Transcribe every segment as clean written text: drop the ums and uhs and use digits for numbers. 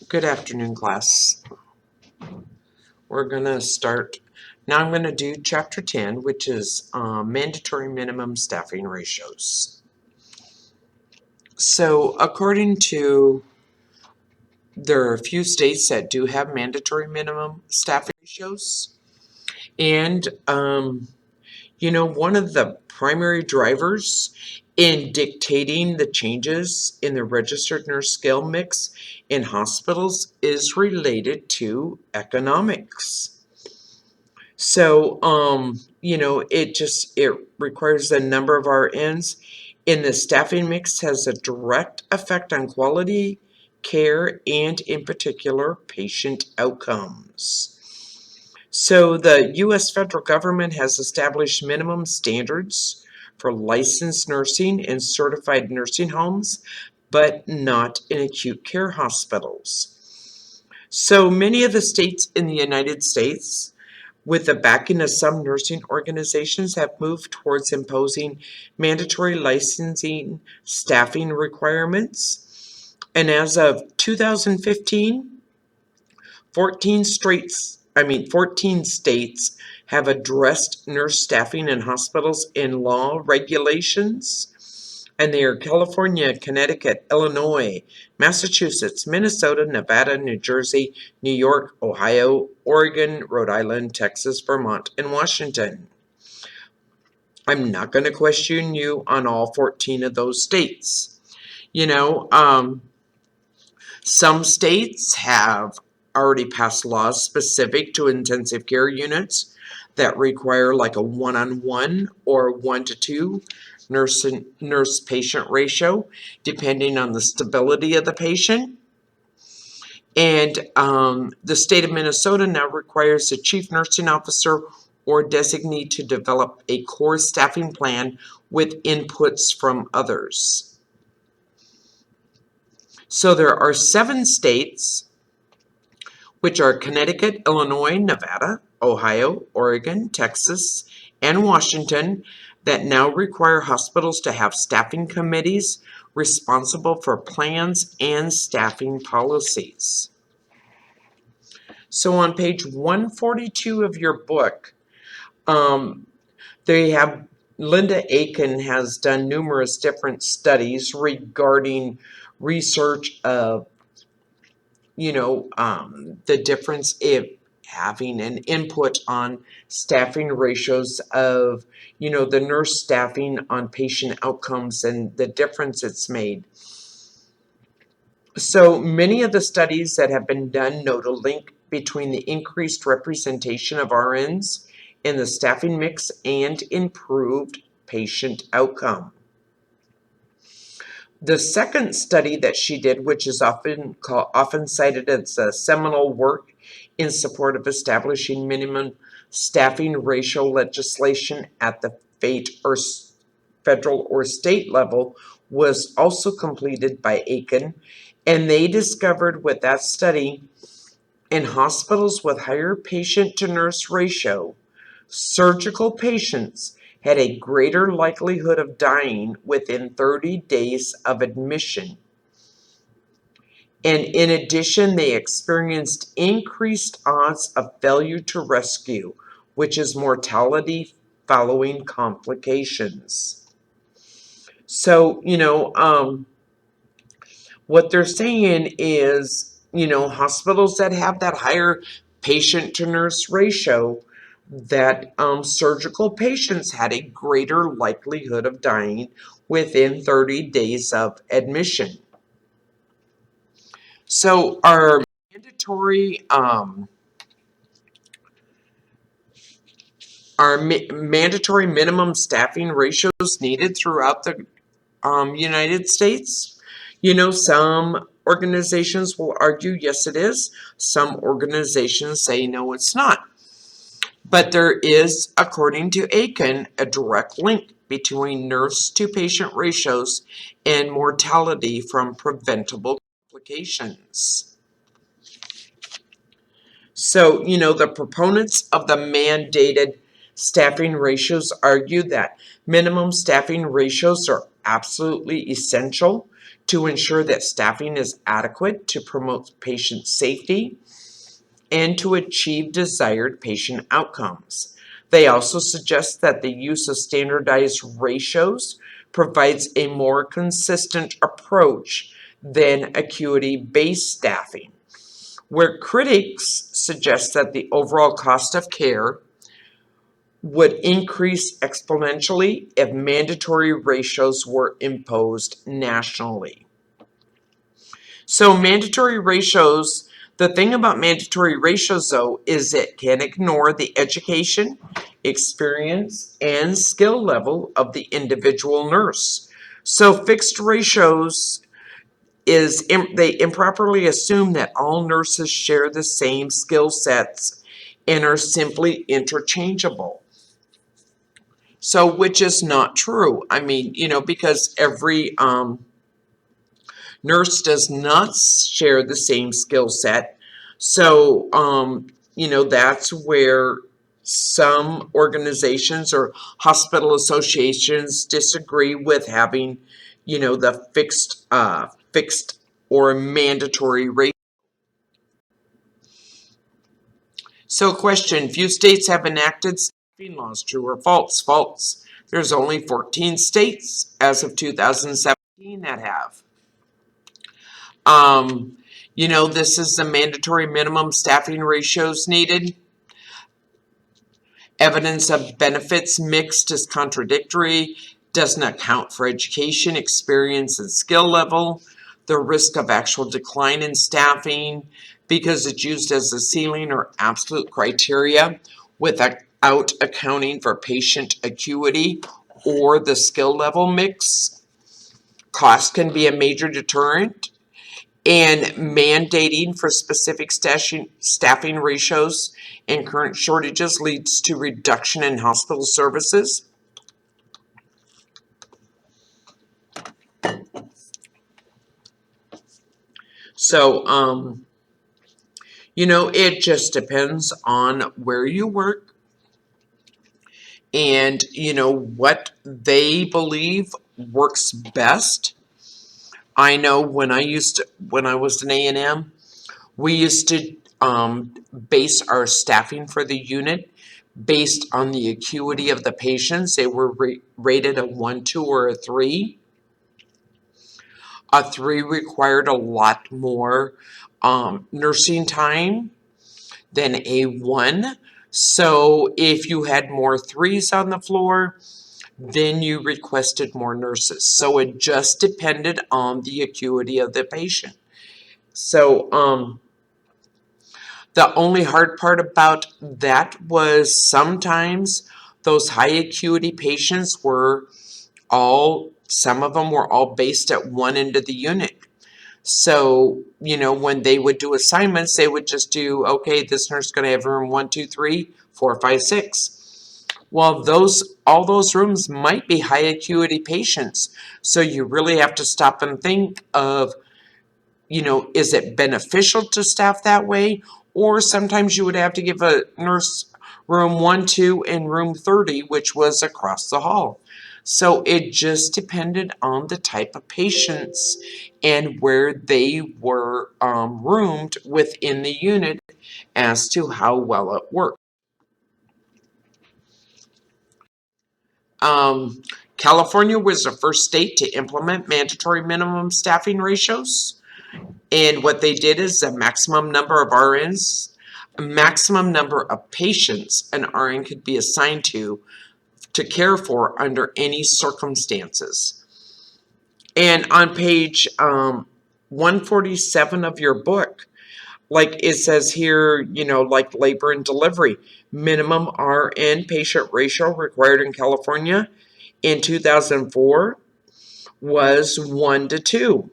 Good afternoon, class. We're going to start. Now I'm going to do Chapter 10, which is mandatory minimum staffing ratios. So according to, there are a few states that do have mandatory minimum staffing ratios. And, one of the primary drivers in dictating the changes in the registered nurse skill mix in hospitals is related to economics. So, it requires the number of RNs in the staffing mix has a direct effect on quality care and, in particular, patient outcomes. So the U.S. federal government has established minimum standards for licensed nursing in certified nursing homes, but not in acute care hospitals. So many of the states in the United States, with the backing of some nursing organizations, have moved towards imposing mandatory licensing staffing requirements. And as of 2015, 14 states have addressed nurse staffing in hospitals in law regulations, and they are California, Connecticut, Illinois, Massachusetts, Minnesota, Nevada, New Jersey, New York, Ohio, Oregon, Rhode Island, Texas, Vermont, and Washington. I'm not going to question you on all 14 of those states. Some states have already passed laws specific to intensive care units that require like a 1-on-1 or 1-to-2 nurse-patient ratio, depending on the stability of the patient. And the state of Minnesota now requires the chief nursing officer or designee to develop a core staffing plan with inputs from others. So there are 7 states, which are Connecticut, Illinois, Nevada, Ohio, Oregon, Texas, and Washington, that now require hospitals to have staffing committees responsible for plans and staffing policies. So on page 142 of your book, they have Linda Aiken has done numerous different studies regarding research of the difference in having an input on staffing ratios of, the nurse staffing on patient outcomes and the difference it's made. So many of the studies that have been done note a link between the increased representation of RNs in the staffing mix and improved patient outcome. The second study that she did, which is often cited as a seminal work in support of establishing minimum staffing ratio legislation at the federal or state level, was also completed by Aiken, and they discovered with that study, in hospitals with higher patient-to-nurse ratio, surgical patients had a greater likelihood of dying within 30 days of admission. And in addition, they experienced increased odds of failure to rescue, which is mortality following complications. So, what they're saying is, hospitals that have that higher patient-to-nurse ratio, that surgical patients had a greater likelihood of dying within 30 days of admission. So our mandatory minimum staffing ratios needed throughout the United States. Some organizations will argue, yes, it is. Some organizations say, no, it's not. But there is, according to Aiken, a direct link between nurse-to-patient ratios and mortality from preventable complications. So, the proponents of the mandated staffing ratios argue that minimum staffing ratios are absolutely essential to ensure that staffing is adequate to promote patient safety and to achieve desired patient outcomes. They also suggest that the use of standardized ratios provides a more consistent approach than acuity-based staffing, where critics suggest that the overall cost of care would increase exponentially if mandatory ratios were imposed nationally. So mandatory ratios, the thing about mandatory ratios though is it can ignore the education, experience, and skill level of the individual nurse. So fixed ratios they improperly assume that all nurses share the same skill sets and are simply interchangeable. So, which is not true. I mean, because every nurse does not share the same skill set. So, that's where some organizations or hospital associations disagree with having, the fixed or mandatory rate. So, question: few states have enacted staffing laws. True or false? False. There's only 14 states as of 2017 that have. This is the mandatory minimum staffing ratios needed. Evidence of benefits mixed is contradictory, doesn't account for education, experience, and skill level. The risk of actual decline in staffing because it's used as a ceiling or absolute criteria without accounting for patient acuity or the skill level mix. Cost can be a major deterrent, and mandating for specific staffing ratios and current shortages leads to reduction in hospital services. So, it just depends on where you work and, what they believe works best. I know when I was in A&M, we used to base our staffing for the unit based on the acuity of the patients. They were rated a 1, 2, or a 3. A 3 required a lot more nursing time than a 1. So if you had more 3s on the floor, then you requested more nurses. So it just depended on the acuity of the patient. So the only hard part about that was sometimes those high acuity patients some of them were all based at one end of the unit. So, when they would do assignments, they would just do, okay, this nurse is going to have room 1, 2, 3, 4, 5, 6. Well, all those rooms might be high acuity patients. So you really have to stop and think of, is it beneficial to staff that way? Or sometimes you would have to give a nurse room 1, 2, and room 30, which was across the hall. So it just depended on the type of patients and where they were roomed within the unit as to how well it worked. California was the first state to implement mandatory minimum staffing ratios. And what they did is a maximum number of RNs, a maximum number of patients an RN could be assigned to care for under any circumstances. And on page 147 of your book, like it says here, like labor and delivery, minimum RN patient ratio required in California in 2004 was 1 to 2.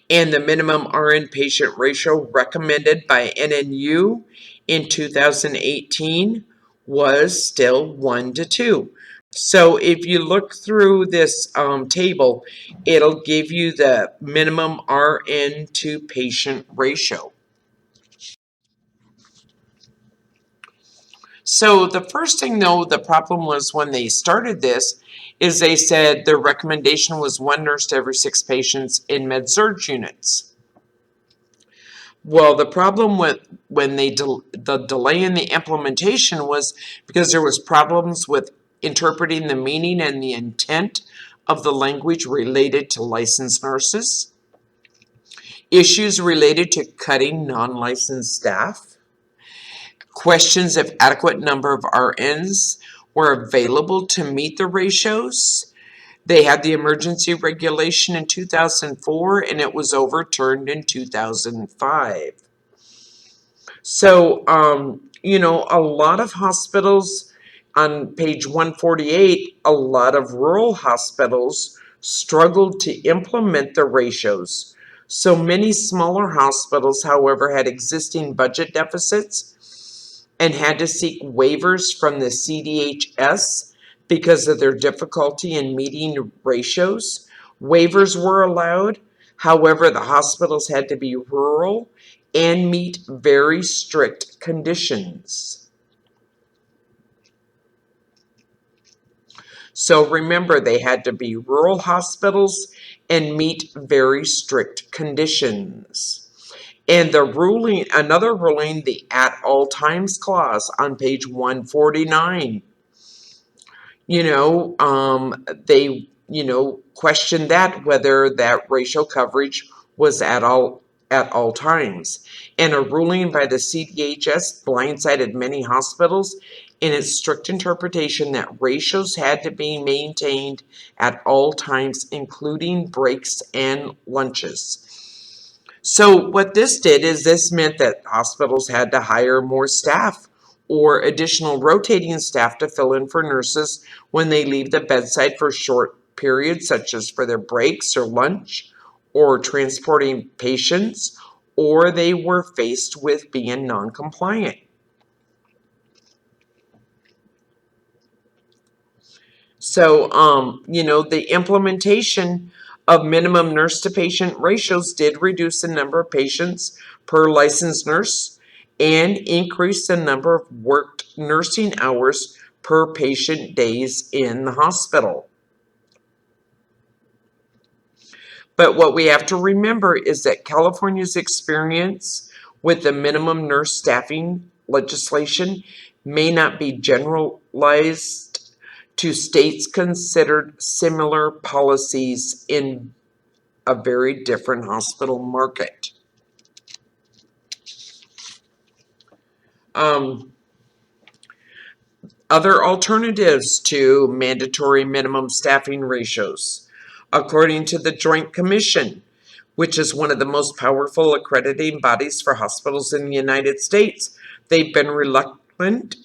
And the minimum RN patient ratio recommended by NNU in 2018 was still 1 to 2. So if you look through this table, it'll give you the minimum RN to patient ratio. So the first thing, though, the problem was when they started this, is they said their recommendation was 1 nurse to every 6 patients in med-surg units. Well, the problem with when the delay in the implementation was because there was problems with interpreting the meaning and the intent of the language related to licensed nurses, issues related to cutting non-licensed staff, questions if adequate number of RNs were available to meet the ratios. They had the emergency regulation in 2004 and it was overturned in 2005. So, a lot of hospitals on page 148, a lot of rural hospitals struggled to implement the ratios. So many smaller hospitals, however, had existing budget deficits and had to seek waivers from the CDHS because of their difficulty in meeting ratios. Waivers were allowed. However, the hospitals had to be rural and meet very strict conditions. So remember, they had to be rural hospitals and meet very strict conditions. And the ruling, another ruling, the at all times clause on page 149, they, questioned that whether that racial coverage was at all times. And a ruling by the CDHS blindsided many hospitals in its strict interpretation that ratios had to be maintained at all times, including breaks and lunches. So what this did is this meant that hospitals had to hire more staff or additional rotating staff to fill in for nurses when they leave the bedside for short periods, such as for their breaks or lunch, or transporting patients, or they were faced with being non-compliant. So, the implementation of minimum nurse to patient ratios did reduce the number of patients per licensed nurse and increase the number of worked nursing hours per patient days in the hospital. But what we have to remember is that California's experience with the minimum nurse staffing legislation may not be generalized to states considered similar policies in a very different hospital market. Other alternatives to mandatory minimum staffing ratios. According to the Joint Commission, which is one of the most powerful accrediting bodies for hospitals in the United States, they've been reluctant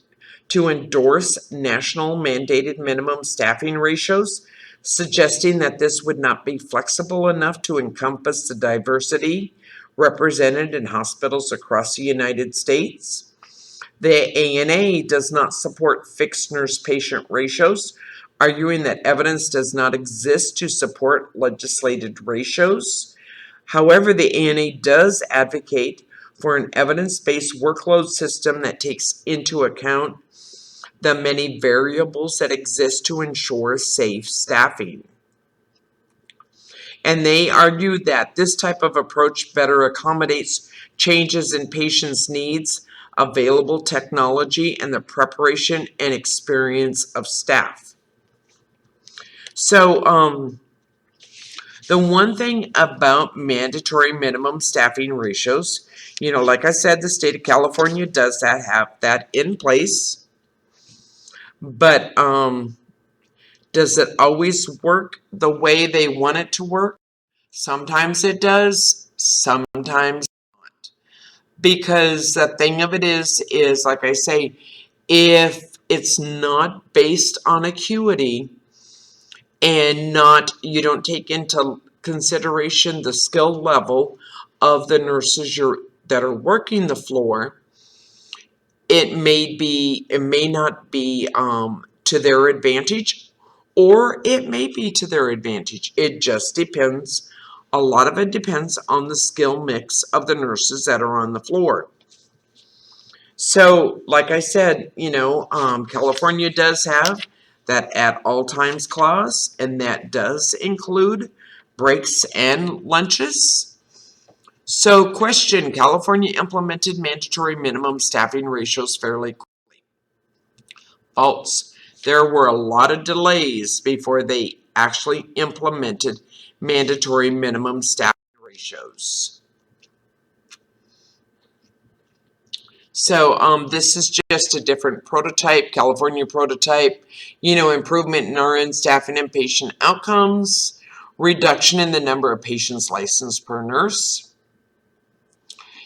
to endorse national mandated minimum staffing ratios, suggesting that this would not be flexible enough to encompass the diversity represented in hospitals across the United States. The AONE does not support fixed nurse-patient ratios, arguing that evidence does not exist to support legislated ratios. However, the AONE does advocate for an evidence-based workload system that takes into account the many variables that exist to ensure safe staffing. And they argue that this type of approach better accommodates changes in patients' needs, available technology, and the preparation and experience of staff. So, the one thing about mandatory minimum staffing ratios, like I said, the state of California does have that in place. But does it always work the way they want it to work? Sometimes it does, sometimes not. Because the thing of it is like I say, if it's not based on acuity and you don't take into consideration the skill level of the nurses that are working the floor, it may not be to their advantage, or it may be to their advantage. It just depends. A lot of it depends on the skill mix of the nurses that are on the floor. So, like I said, California does have that at all times clause, and that does include breaks and lunches. So question, California implemented mandatory minimum staffing ratios fairly quickly. False. There were a lot of delays before they actually implemented mandatory minimum staffing ratios. So this is just a different prototype, California prototype, improvement in RN staffing and patient outcomes, reduction in the number of patients licensed per nurse,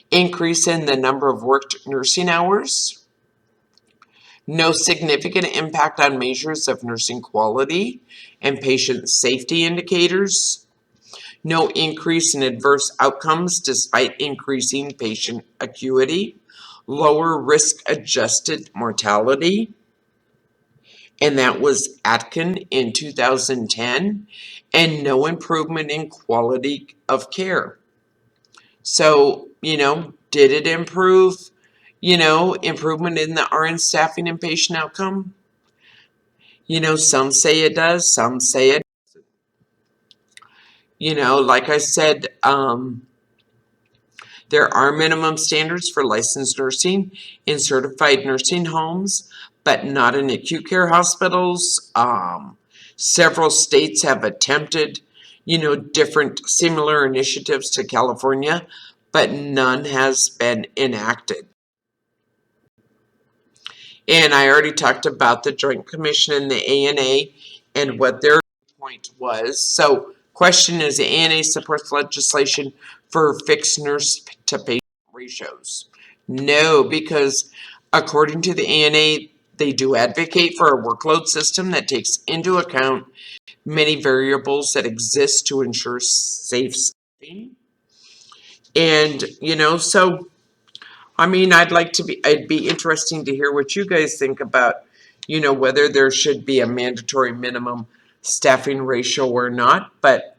increase in the number of worked nursing hours, no significant impact on measures of nursing quality and patient safety indicators, no increase in adverse outcomes despite increasing patient acuity, lower risk-adjusted mortality, and that was Atkin in 2010, and no improvement in quality of care. So, did it improve, improvement in the RN staffing and patient outcome? Some say it does, some say it doesn't. Like I said, there are minimum standards for licensed nursing in certified nursing homes, but not in acute care hospitals. Several states have attempted, different similar initiatives to California, but none has been enacted. And I already talked about the Joint Commission and the ANA and what their point was. So, question, is the ANA supports legislation for fixed nurse to patient ratios? No, because according to the ANA, they do advocate for a workload system that takes into account many variables that exist to ensure safe staffing. And, so it'd be interesting to hear what you guys think about, whether there should be a mandatory minimum staffing ratio or not, but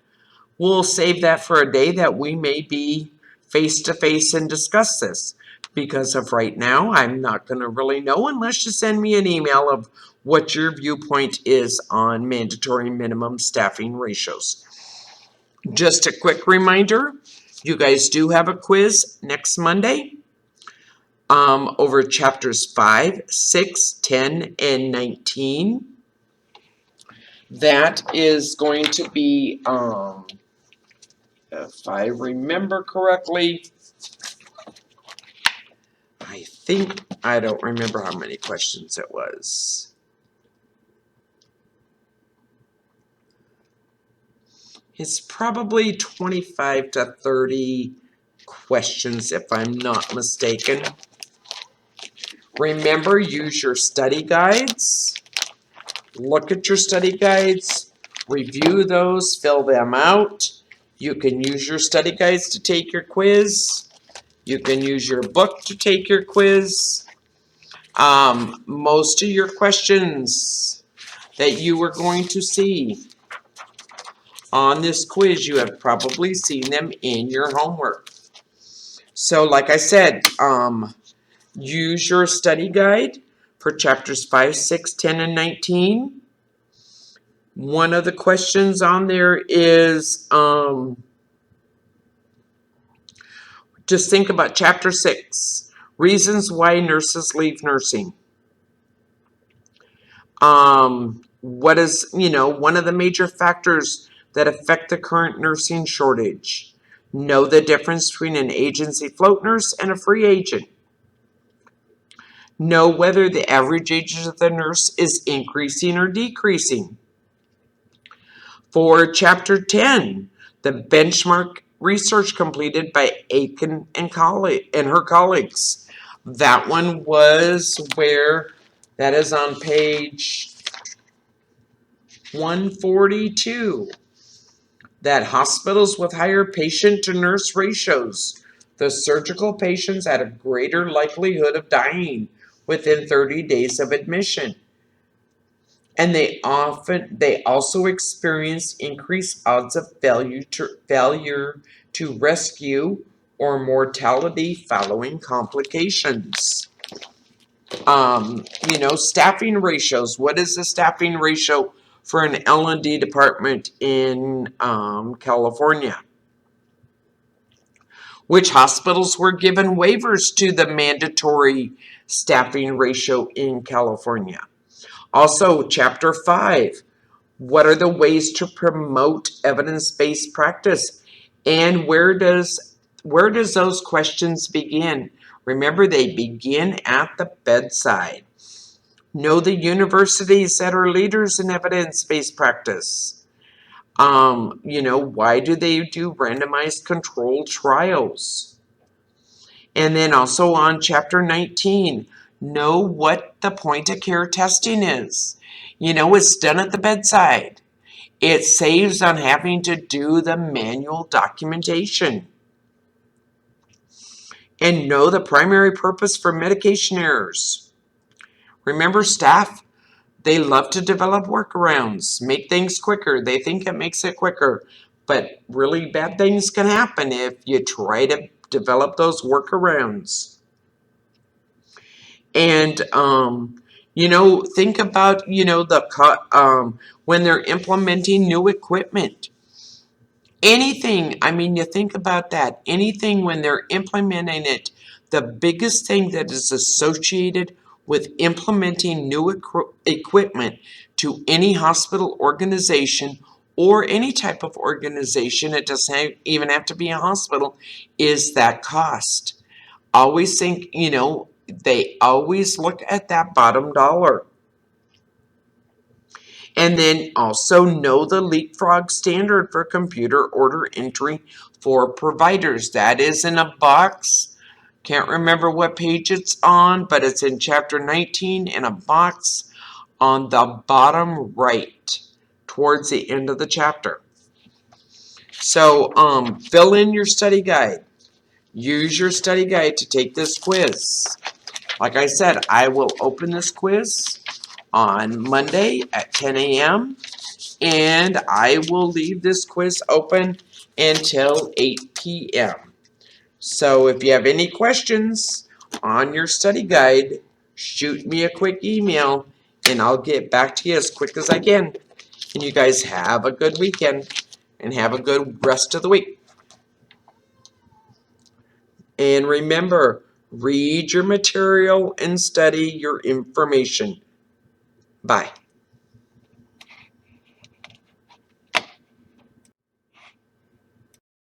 we'll save that for a day that we may be face to face and discuss this. Because of right now, I'm not going to really know unless you send me an email of what your viewpoint is on mandatory minimum staffing ratios. Just a quick reminder, you guys do have a quiz next Monday. Over chapters 5, 6, 10, and 19. That is going to be, if I remember correctly, I don't remember how many questions it was. It's probably 25 to 30 questions if I'm not mistaken. Remember, use your study guides. Look at your study guides, review those, fill them out. You can use your study guides to take your quiz. You can use your book to take your quiz. Most of your questions that you are going to see on this quiz, you have probably seen them in your homework. So like I said, use your study guide for chapters 5, 6, 10, and 19. One of the questions on there is, just think about chapter 6, reasons why nurses leave nursing. What is, one of the major factors that affect the current nursing shortage? Know the difference between an agency float nurse and a free agent. Know whether the average age of the nurse is increasing or decreasing. For chapter 10, the benchmark research completed by AONE and her colleagues. That one was that is on page 142. That hospitals with higher patient to nurse ratios, the surgical patients had a greater likelihood of dying within 30 days of admission. And they also experience increased odds of failure to rescue or mortality following complications. Staffing ratios. What is the staffing ratio for an L&D department in California? Which hospitals were given waivers to the mandatory staffing ratio in California? Also, Chapter 5. What are the ways to promote evidence-based practice? And where does those questions begin? Remember, they begin at the bedside. Know the universities that are leaders in evidence-based practice. Why do they do randomized controlled trials? And then also on Chapter 19, know what the point of care testing is. It's done at the bedside. It saves on having to do the manual documentation. And know the primary purpose for medication errors. Remember, staff, they love to develop workarounds, make things quicker. They think it makes it quicker. But really bad things can happen if you try to develop those workarounds. And, think about, when they're implementing new equipment. Anything, you think about that. Anything when they're implementing it, the biggest thing that is associated with implementing new equipment to any hospital organization or any type of organization, it doesn't even have to be a hospital, is that cost. Always think, they always look at that bottom dollar. And then also know the leapfrog standard for computer order entry for providers. That is in a box. Can't remember what page it's on, but it's in Chapter 19 in a box on the bottom right towards the end of the chapter. So fill in your study guide. Use your study guide to take this quiz. Like I said, I will open this quiz on Monday at 10 a.m. and I will leave this quiz open until 8 p.m. So if you have any questions on your study guide, shoot me a quick email and I'll get back to you as quick as I can. And you guys have a good weekend and have a good rest of the week. And remember, read your material and study your information. Bye.